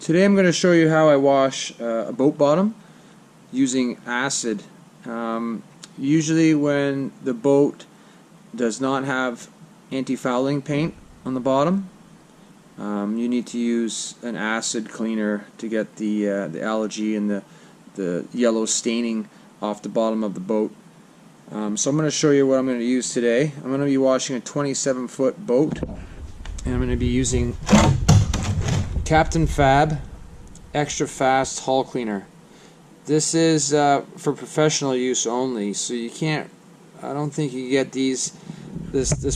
Today I'm going to show you how I wash a boat bottom using acid. Usually when the boat does not have anti-fouling paint on the bottom, you need to use an acid cleaner to get the algae and the yellow staining off the bottom of the boat. So I'm going to show you what I'm going to use today. I'm going to be washing a 27-foot boat, and I'm going to be using Phab Extra Fast Hull Cleaner. This is for professional use only, so you can't, I don't think you get this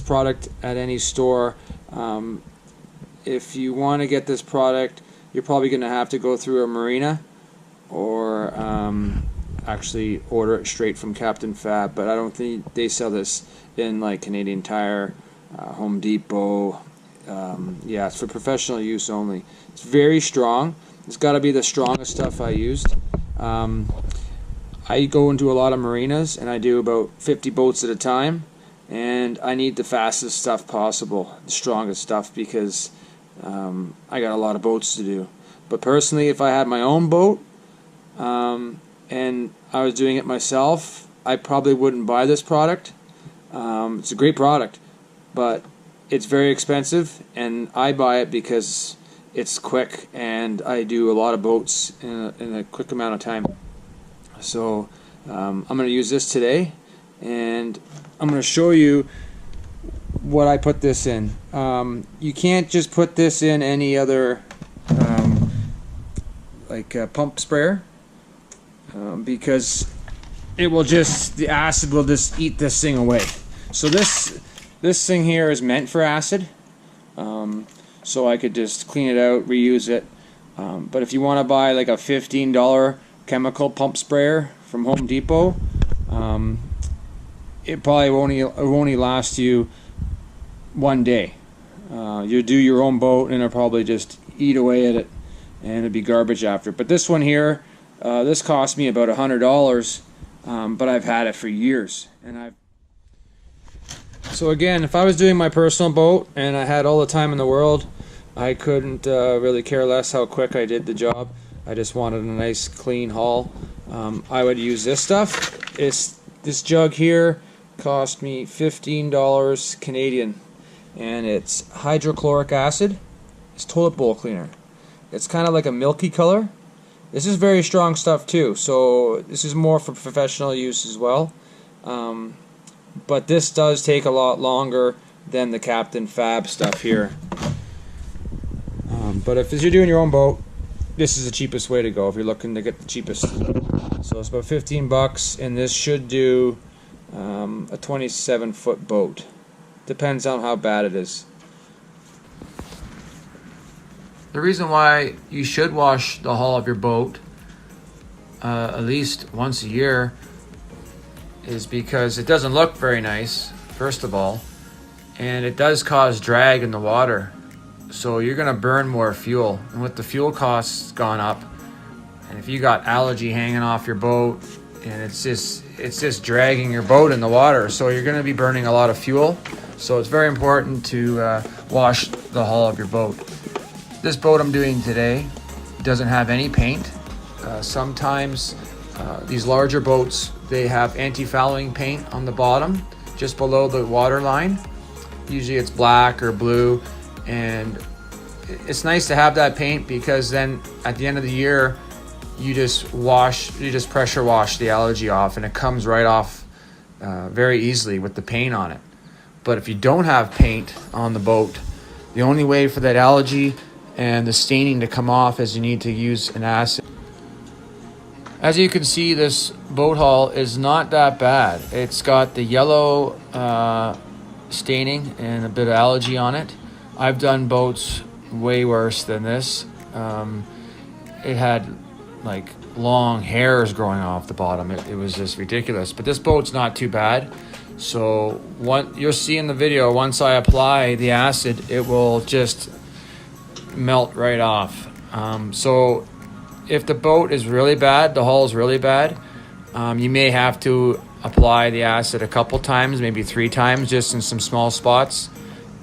product at any store. If you want to get this product, you're probably going to have to go through a marina or actually order it straight from Phab, but I don't think they sell this in like Canadian Tire, Home Depot. Yeah, it's for professional use only. It's very strong. It's got to be the strongest stuff I used. I go into a lot of marinas and I do about 50 boats at a time, and I need the fastest stuff possible, the strongest stuff, because I got a lot of boats to do. But personally, if I had my own boat and I was doing it myself, I probably wouldn't buy this product. It's a great product, but it's very expensive, and I buy it because it's quick and I do a lot of boats in a quick amount of time. So I'm going to use this today, and I'm going to show you what I put this in. You can't just put this in any other pump sprayer, because it will the acid will just eat this thing away. So this thing here is meant for acid, so I could just clean it out, reuse it. But if you want to buy like a $15 chemical pump sprayer from Home Depot, it probably won't only last you one day. You do your own boat and it'll probably just eat away at it, and it'll be garbage after. But this one here, this cost me about $100, but I've had it for years. So again, if I was doing my personal boat and I had all the time in the world, I couldn't really care less how quick I did the job. I just wanted a nice clean hull. I would use this stuff. This jug here cost me $15 Canadian, and it's hydrochloric acid. It's toilet bowl cleaner. It's kind of like a milky color. This is very strong stuff too, so this is more for professional use as well. But this does take a lot longer than the Phab stuff here. But if you're doing your own boat, this is the cheapest way to go if you're looking to get the cheapest. So it's about 15 bucks, and this should do a 27-foot boat. Depends on how bad it is. The reason why you should wash the hull of your boat at least once a year is because it doesn't look very nice, first of all, and it does cause drag in the water. So you're going to burn more fuel, and with the fuel costs gone up, and if you got algae hanging off your boat, and it's just dragging your boat in the water, so you're going to be burning a lot of fuel. So it's very important to wash the hull of your boat. This boat I'm doing today doesn't have any paint. Sometimes these larger boats, they have anti-fouling paint on the bottom just below the water line. Usually it's black or blue, and it's nice to have that paint because then at the end of the year you just pressure wash the algae off, and it comes right off very easily with the paint on it. But if you don't have paint on the boat, the only way for that algae and the staining to come off is you need to use an acid. As you can see, this boat hull is not that bad. It's got the yellow staining and a bit of algae on it. I've done boats way worse than this. It had like long hairs growing off the bottom. It was just ridiculous. But this boat's not too bad. So you'll see in the video, once I apply the acid, it will just melt right off. So if the boat is really bad, the hull is really bad, you may have to apply the acid a couple times, maybe 3 times, just in some small spots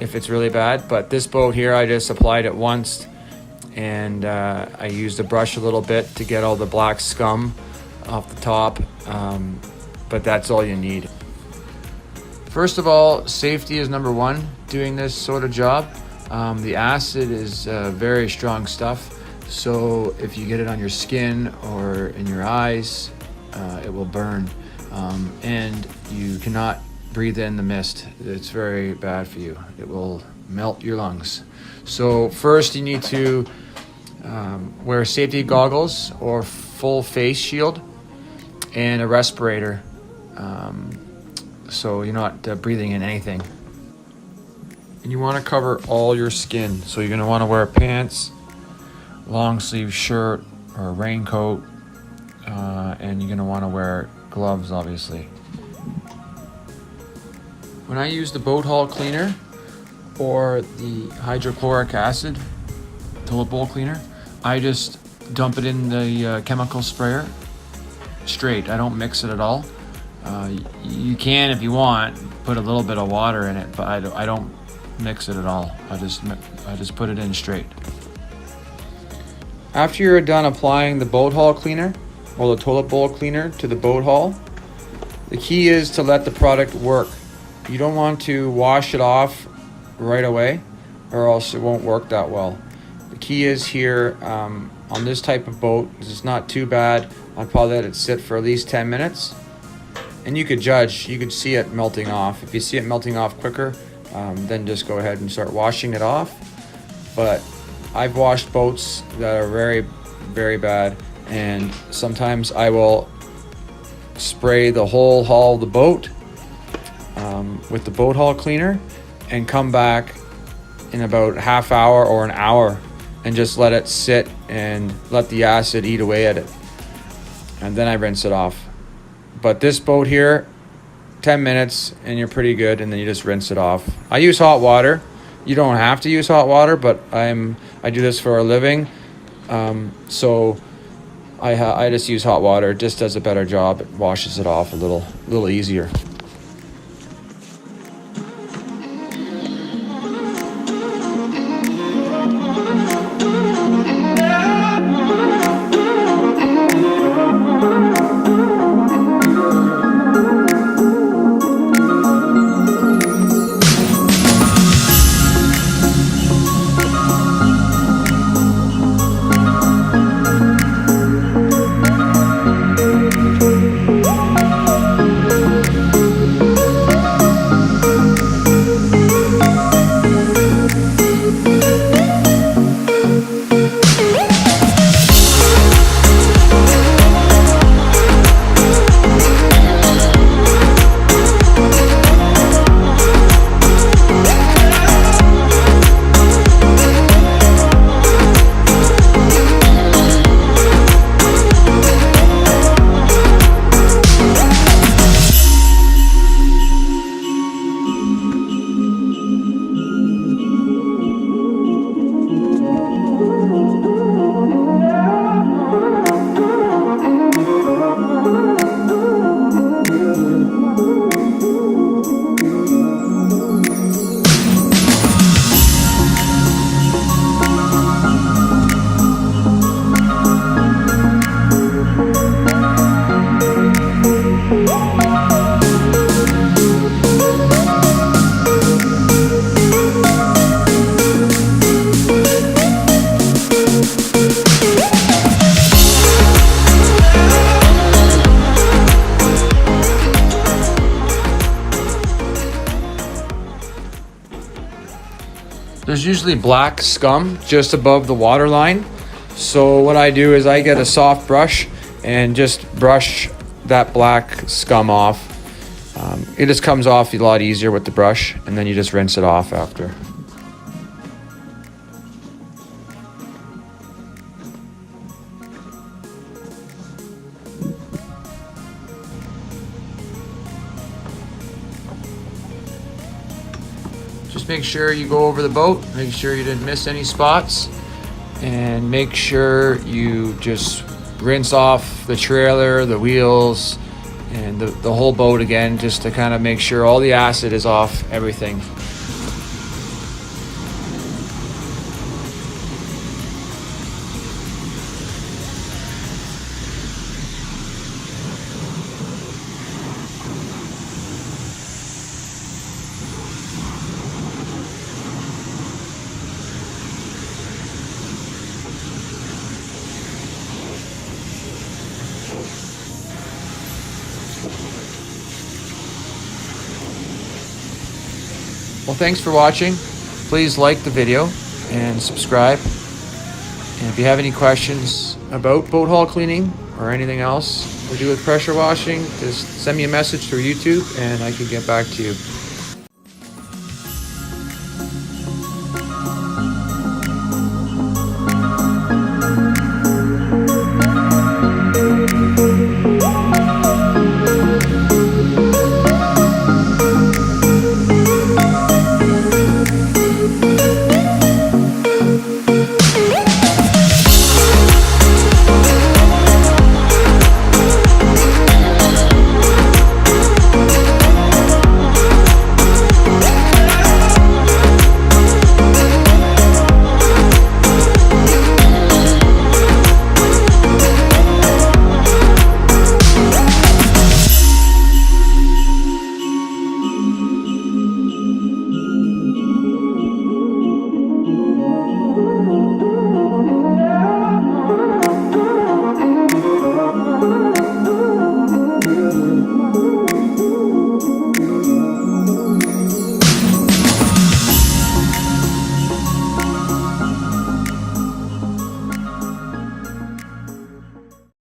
if it's really bad. But this boat here, I just applied it once, and I use the brush a little bit to get all the black scum off the top, but that's all you need. First of all, safety is number one doing this sort of job. The acid is very strong stuff, so if you get it on your skin or in your eyes, it will burn, and you cannot breathe in the mist. It's very bad for you. It will melt your lungs. So first you need to wear safety goggles or full face shield and a respirator, so you're not breathing in anything. And you want to cover all your skin, so you're going to want to wear pants, long sleeve shirt or a raincoat, and you're going to want to wear gloves, obviously. When I use the boat hull cleaner or the hydrochloric acid toilet bowl cleaner, I just dump it in the chemical sprayer straight. I don't mix it at all. You can, if you want, put a little bit of water in it, but I don't mix it at all. I just put it in straight. After you're done applying the boat hull cleaner or the toilet bowl cleaner to the boat hull, the key is to let the product work. You don't want to wash it off right away, or else it won't work that well. The key is here, on this type of boat, it's not too bad. I'd probably let it sit for at least 10 minutes. And you could judge, you could see it melting off. If you see it melting off quicker, then just go ahead and start washing it off. But I've washed boats that are very, very bad, and sometimes I will spray the whole hull of the boat with the boat hull cleaner and come back in about half hour or an hour and just let it sit and let the acid eat away at it. And then I rinse it off. But this boat here, 10 minutes and you're pretty good, and then you just rinse it off. I use hot water. You don't have to use hot water, but I do this for a living. So I just use hot water. It just does a better job. It washes it off a little easier. There's usually black scum just above the water line. So what I do is I get a soft brush and just brush that black scum off. It just comes off a lot easier with the brush, and then you just rinse it off after. Just make sure you go over the boat, make sure you didn't miss any spots, and make sure you just rinse off the trailer, the wheels, and the whole boat again, just to kind of make sure all the acid is off everything. Well, thanks for watching. Please like the video and subscribe. And if you have any questions about boat hull cleaning or anything else to do with pressure washing, just send me a message through YouTube and I can get back to you.